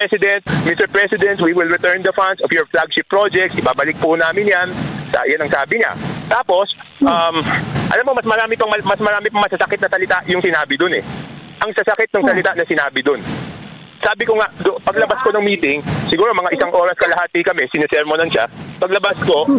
Mr. President, we will return the funds of your flagship projects. Ibabalik po namin yan. Yan ang sabi niya. Tapos, alam mo, mas marami pang masasakit na salita yung sinabi dun eh. Ang sasakit ng salita na sinabi dun. Sabi ko nga, paglabas ko ng meeting, siguro mga 1 oras kalahati kami, sinisermonan siya. Paglabas ko,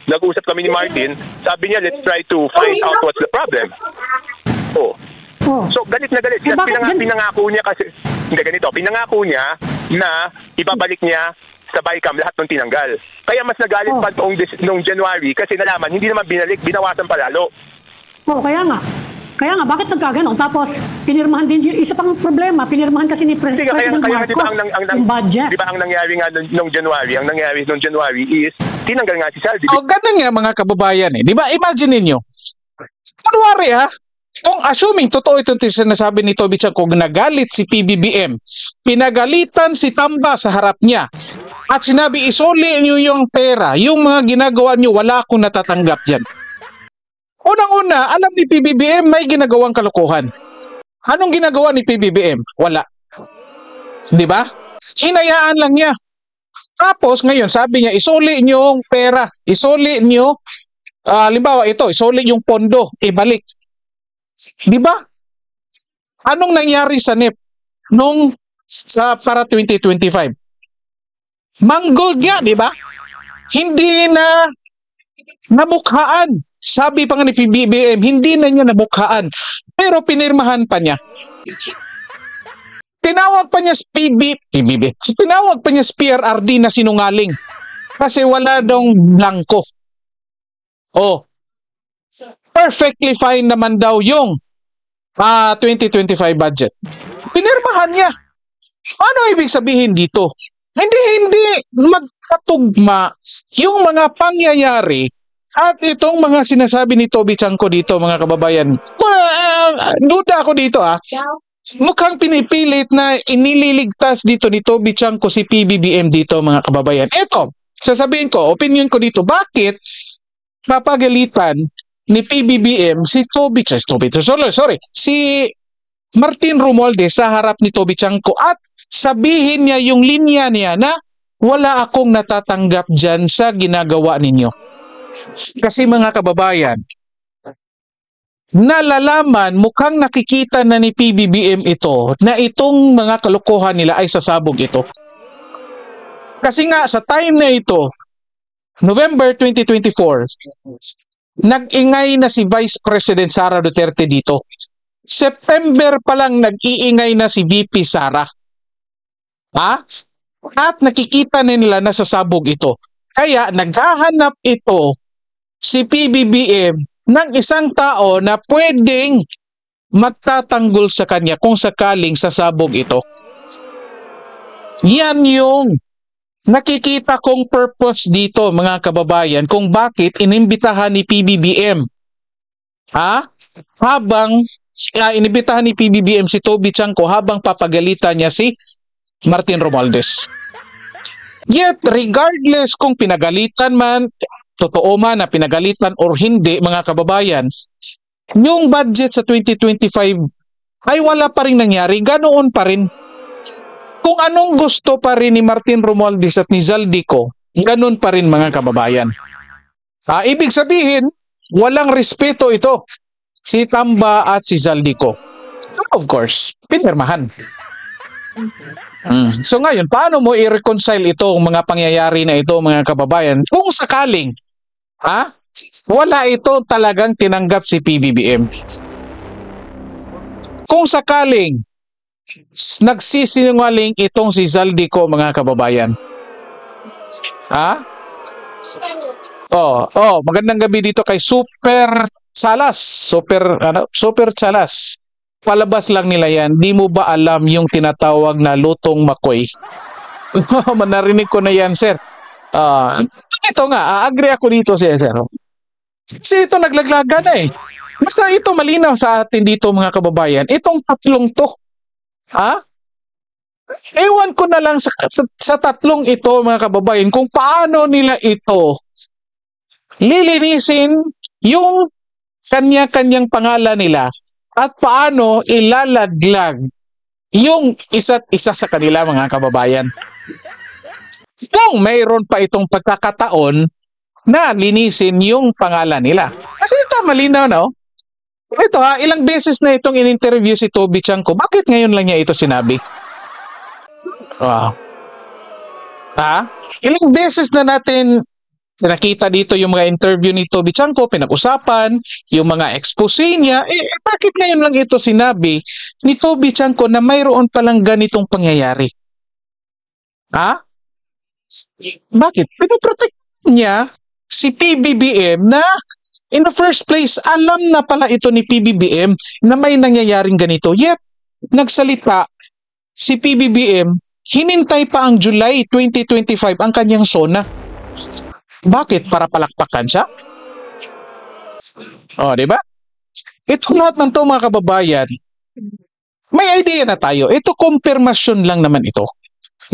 nag-usap kami ni Martin, sabi niya, let's try to find out what's the problem. So, galit na galit. Kasi pinangako niya kasi, hindi ganito, pinangako niya na ibabalik niya sa BICAM lahat ng tinanggal. Kaya mas nagalit pa noong January kasi nalaman, hindi naman binalik, binawasan pa lalo. Kaya nga. Kaya nga, bakit nagkaganon? Tapos, pinirmahan din, isa pang problema, pinirmahan kasi ni President Marcos yung budget. Di ba ang nangyari nga noong January, is, tinanggal nga si Saldi. Ganun nga mga kababayan eh. Di ba, imagine ninyo, kunwari kung assuming totoo itong sinasabi ni Toby Chanco, kung nagalit si PBBM, pinagalitan si Tamba sa harap niya, at sinabi, isoli niyo yung pera, yung mga ginagawa niyo, wala akong natatanggap dyan. Unang-una, alam ni PBBM may ginagawang kalokohan. Anong ginagawa ni PBBM? Wala. Di ba? Hinayaan lang niya. Tapos ngayon, sabi niya, isoli niyo yung pera, isoli niyo, halimbawa ito, isoli yung pondo, ibalik. Di ba? Anong nangyari sa NEP para 2025? Mangold nga, di ba? Hindi na nabukhaan. Sabi pa nga ni PBBM, hindi na niya nabukhaan. Pero pinirmahan pa niya. Tinawag pa niya tinawag pa niya PRRD na sinungaling. Kasi wala daw blanco. Perfectly fine naman daw yung 2025 budget. Pinirmahan niya. Ano ibig sabihin dito? Hindi magkatugma yung mga pangyayari at itong mga sinasabi ni Toby Chanco dito, mga kababayan. Duda ako dito Mukhang pinipilit na inililigtas dito ni Toby Chanco si PBBM dito, mga kababayan. Eto, sasabihin ko, opinion ko dito, bakit papagalitan ni PBBM si Martin Romualdez sa harap ni Toby Chanco at sabihin niya yung linya niya na wala akong natatanggap dyan sa ginagawa ninyo. Kasi mga kababayan, nalalaman, mukhang nakikita na ni PBBM ito na itong mga kalokohan nila ay sasabog ito. Kasi nga sa time na ito, November 2024, nag-ingay na si Vice President Sara Duterte dito. September pa lang nag-iingay na si VP Sara. At nakikita na nila na sasabog ito. Kaya naghahanap ito si PBBM ng isang tao na pwedeng magtatanggol sa kanya kung sakaling sasabog ito. Yan yung nakikita kong purpose dito, mga kababayan, kung bakit inimbitahan ni PBBM. Habang inimbitahan ni PBBM si Toby Chanco habang papagalitan niya si Martin Romualdez. Yet, regardless kung pinagalitan man, totoo man na pinagalitan or hindi, mga kababayan, yung budget sa 2025 ay wala pa rin nangyari, ganoon pa rin. Kung anong gusto pa rin ni Martin Romualdez at ni Zaldico, ganoon pa rin, mga kababayan. Ibig sabihin, walang respeto ito, si Tamba at si Zaldico. Of course, pinirmahan. So ngayon, paano mo i-reconcile itong mga pangyayari na ito, mga kababayan? Kung sakaling, wala ito talagang tinanggap si PBBM. Kung sakaling, nagsisinungaling itong si Zaldico, mga kababayan. Magandang gabi dito kay Super Salas. Super Salas. Palabas lang nila yan. Di mo ba alam yung tinatawag na lutong makoy? Narinig ko na yan, sir. Ito nga, agree ako dito, sir. Kasi ito naglaglaga na Basta ito malinaw sa atin dito, mga kababayan. Itong tatlong to. Ewan ko na lang sa tatlong ito, mga kababayan, kung paano nila ito lilinisin yung kanya-kanyang pangalan nila at paano ilalaglag yung isa't isa sa kanila, mga kababayan. Kung mayroon pa itong pagkakataon na linisin yung pangalan nila. Kasi ito, malinaw na, oh. Ito ha, ilang beses na itong in-interview si Toby Chanko. Bakit ngayon lang niya ito sinabi? Wow. Ha? Ilang beses na natin nakita dito yung mga interview ni Toby Chanko, pinag-usapan, yung mga expose niya. Bakit ngayon lang ito sinabi ni Toby Chanko na mayroon palang ganitong pangyayari? Ha? Bakit? Pinoprotect niya si PBBM na in the first place, alam na pala ito ni PBBM na may nangyayaring ganito. Yet, nagsalita si PBBM, hinintay pa ang July 2025 ang kanyang SONA. Bakit? Para palakpakan siya? O, di ba? Ito lahat ng to, mga kababayan, may idea na tayo. Ito, confirmation lang naman ito.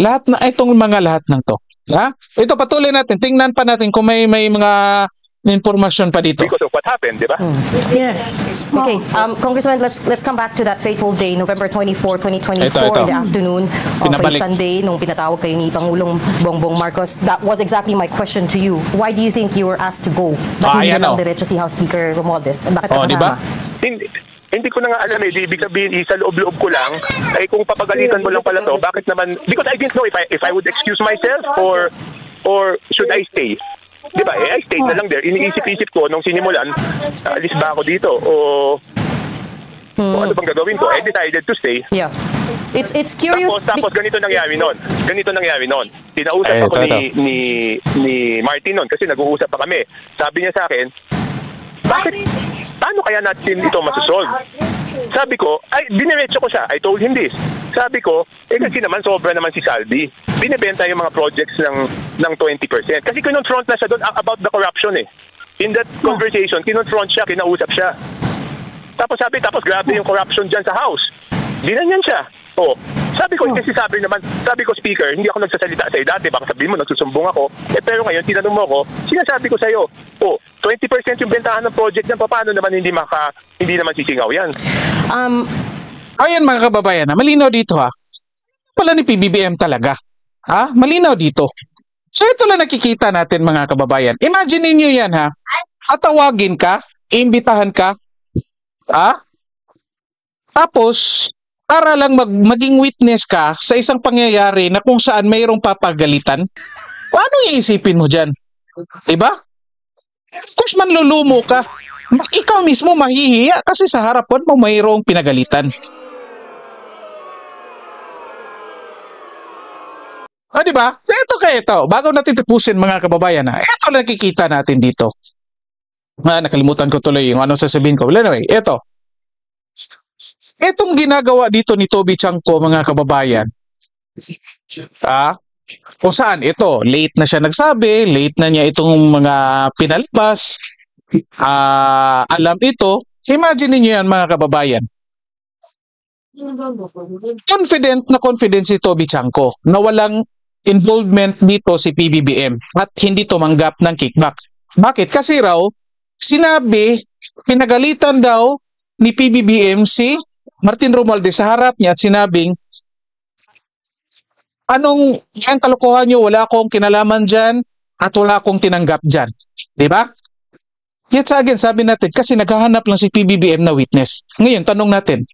Lahat na itong mga lahat ng to. Ha? Ito, patuloy natin. Tingnan pa natin kung may mga informasyon pa dito. Because of what happened, di ba? Yes. Okay, Congressman, let's come back to that fateful day, November 24, 2024, Ito. in the afternoon of a Pinabalik. Sunday, nung pinatawag kayo ni Pangulong Bongbong Marcos. That was exactly my question to you. Why do you think you were asked to go? Ba't hindi ayan, na lang oh. diretso si House Speaker Romualdez? Bakit ka Oh, di ba? kasama? Hindi ko na nga alam eh. Ibig sabihin, sa loob-loob ko lang, ay kung papagalitan mo lang pala to, bakit naman, because I didn't know if I would excuse myself or should I stay? Di ba? I stayed na lang there. Iniisip-isip ko nung sinimulan, alis ba ako dito o ano bang gagawin ko? I decided to stay. Yeah. It's curious. Tapos ganito nangyari noon. Tinausap ako ni Martin noon kasi nag-uusap pa kami. Sabi niya sa akin, paano kaya natin ito masosolve? Sabi ko, diniretso ko siya. I told him this. Sabi ko, kasi naman sobra naman si Saldi. Binibenta yung mga projects ng 20%. Kasi kinonfront na siya doon about the corruption eh. In that conversation, kinonfront siya, kinausap siya. Tapos grabe yung corruption dyan sa House. Dinanyan siya. Sabi ko, kasi sabi ko, Speaker, hindi ako nagsasalita sa'yo dati. Baka sabihin mo, nagsusumbong ako. Pero ngayon, tinanong mo ako, sinasabi ko sa'yo, 20% yung bentahan ng project yan, paano naman hindi naman sisingaw yan? Ayan, mga kababayan, malinaw dito ha. Wala ni PBBM talaga. Ha? Malinaw dito. So ito lang nakikita natin, mga kababayan. Imagine niyo yan ha. Atawagin ka, iimbitahan ka, ha? Tapos, para lang maging witness ka sa isang pangyayari na kung saan mayroong papagalitan, paano iisipin mo dyan? Diba? Of course, manlulumo ka. Ikaw mismo mahihiya kasi sa harapan mo mayroong pinagalitan. Diba? Ito. Bago natin tapusin, mga kababayan, ito lang nakikita natin dito. Nakalimutan ko tuloy yung anong sasabihin ko. Well, anyway, ito. Itong ginagawa dito ni Toby Chanko, mga kababayan, kung saan ito, late na siya nagsabi, late na niya itong mga pinalabas, alam ito, imagine niyo yan, mga kababayan. Confident si Toby Chanko na walang involvement dito si PBBM at hindi tumanggap ng kickback. Bakit? Kasi raw, sinabi, pinagalitan daw ni PBBM si Martin Romualdez sa harap niya at sinabing, anong yung kalokohan nyo, wala akong kinalaman dyan at wala akong tinanggap dyan. Diba? Yet again, sabi natin, kasi naghahanap lang si PBBM na witness. Ngayon, tanong natin,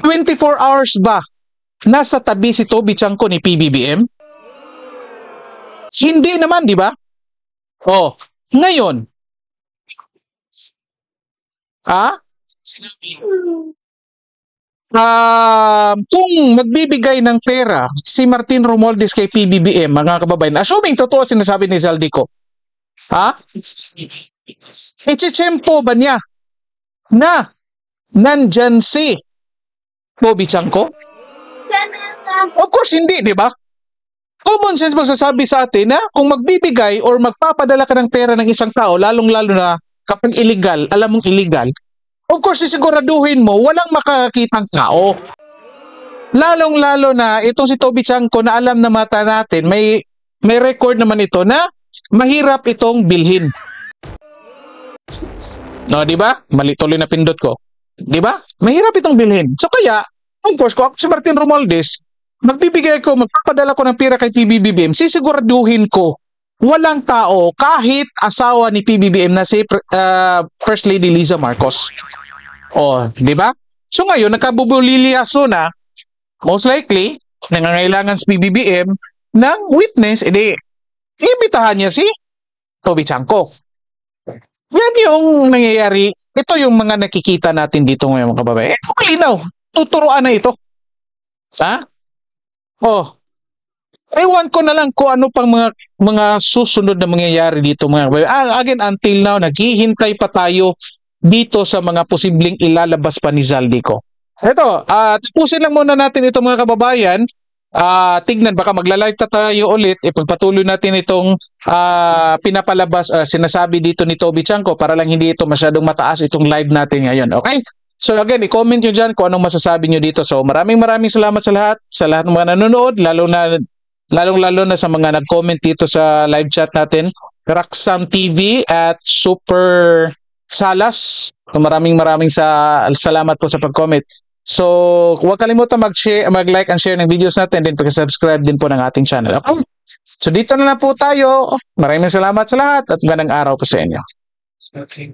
24 hours ba nasa tabi si Toby Chanko ni PBBM? Hindi naman, di ba? Ngayon, kung magbibigay ng pera si Martin Romualdez kay PBBM, mga kababayan, assuming totoo sinasabi ni Zaldico, ichechempo ba niya na nandyan si Toby Chanko? Of course hindi, di ba? Common sense magsasabi sa atin na kung magbibigay or magpapadala ka ng pera ng isang tao, lalong-lalo na kapag illegal, alam mong illegal, of course, sisiguraduhin mo, walang makakakitang tao. Lalong-lalo na itong si Toby Chanko na alam na mata natin, may record naman ito na mahirap itong bilhin. No, di ba? Mali tuloy na pindot ko. Di ba? Mahirap itong bilhin. So kaya, Of course, kung ako si Martin Romualdez, magpapadala ko ng pera kay PBBM, sisiguraduhin ko walang tao kahit asawa ni PBBM na si First Lady Liza Marcos. Oh, di ba? So ngayon, nagkabubuliliaso na, most likely, nangangailangan si PBBM ng witness, edi, imbitahan niya si Toby Chanco. Yan yung nangyayari. Ito yung mga nakikita natin dito ngayon, mga kababayan. Malinaw. Tuturuan na ito. Ha? Oh. Ewan ko na lang kung ano pang mga susunod na mangyayari dito, mga kababayan. Again, until now, naghihintay pa tayo dito sa mga posibleng ilalabas pa ni Zaldico. Ito, tapusin lang muna natin ito, mga kababayan. Tignan, baka magla-live tayo ulit, ipagpatuloy natin itong pinapalabas, sinasabi dito ni Toby Chanco para lang hindi ito masyadong mataas itong live natin ngayon. Okay? So again, i-comment nyo dyan kung anong masasabi nyo dito. So maraming salamat sa lahat ng mga nanonood, lalong-lalo na sa mga nag-comment dito sa live chat natin. Raksam TV at Super Salas. So, maraming salamat po sa pag-comment. So, huwag kalimutan mag-like and share ng videos natin, then pag-subscribe din po ng ating channel. Okay? So, dito na po tayo. Maraming salamat sa lahat at magandang araw po sa inyo. Okay.